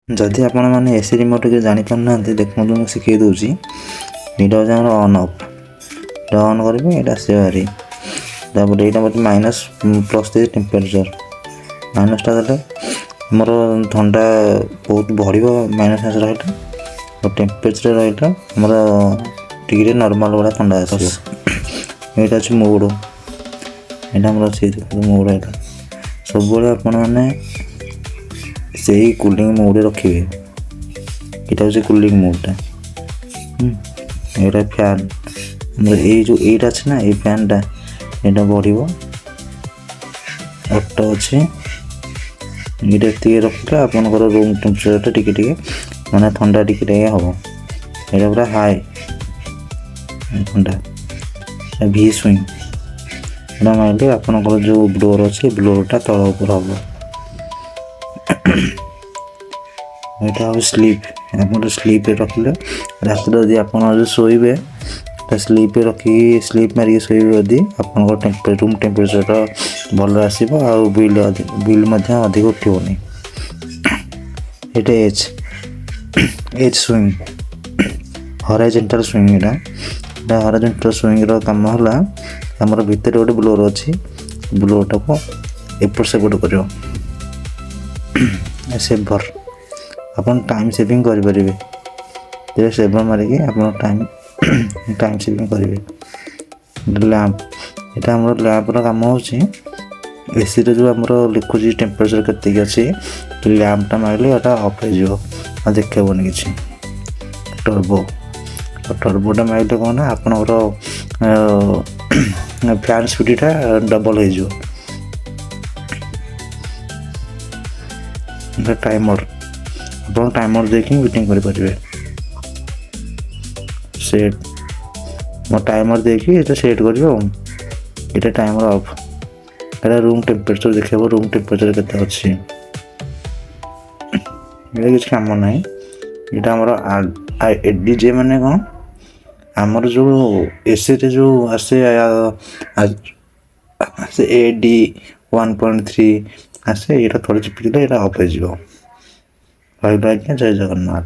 जदि आपण मैंने एसी रिमोट के जाना देखो मुझे शिखे दूसरी यहाँ हूँ आमर ऑन ऑफ ऑन करेंगे यहाँ आस भारी तापर यहाँ बोलते माइनस प्लस दे टेम्परेचर माइनसटा देते मोर ठंडा बहुत बढ़ माइनस रहा और टेम्परेचर रहा मोर टी नॉर्मल भाया ठंडा आस यहाँ अच्छे मोड यहाँ मोर अच्छे मोड यहाँ सब मैंने से ही कूलिंग मोड रखिए यहाँ हूँ कूलिंग मोडटा यहाँ फैन ये जो एट अच्छे ना ये फैनटा यहाँ बढ़ ऑटो अच्छे ये रखिले आपंकर रूम टेम्परेचर टी माने ठंडा टी हम यहाँ पूरा हाई ठंडा भी स्विंग यहाँ मारे आपंकर जो ब्लोअर अच्छे ब्लोअरटा तल ऊपर हम यहाँ हूँ स्लीप आप स्लीप रखिले रात जदि आप शोबे स्लीप रखी स्लीप मारिक शोबे जदि आप रूम टेम्परेचर भल आसो आ बिल अधिक उठोनी ये एच स्विंग हॉरिजॉन्टल स्विंग यहाँ हॉरिजॉन्टल स्विंग काम है आमर भितर गोटे ब्लोअर अच्छी ब्लोअरटा को एपट सेपट कर सेवर आप टाइम सेविंग करेंगे सेवर मारिकी आप टाइम सेविंग करेंगे लैंप यहाँ आम लैंपर कम हो एसी रे जो आमर लिखुची टेम्परेचर केत अच्छी लैंपटा मारे यहाँ अफ हो देखेबनी कि टर्बो टर्बोटा मारे कौन ना आपणकर फैन स्पीडटा डबल हो टाइमर आप टाइमर देखिए मीटिंग करेंगे सेट मो टाइमर देखिए ये सेट कर टाइमर ऑफ ये रूम टेम्परेचर देखा रूम टेम्परेचर केते अच्छी ये किसी काम ना यहाँ आमर डीजे माने कौन आमर जो एसी रे जो आसे AD1.3 आसे ये थोड़े चिपी यहाँ ऑफ हो जय जगन्नाथ।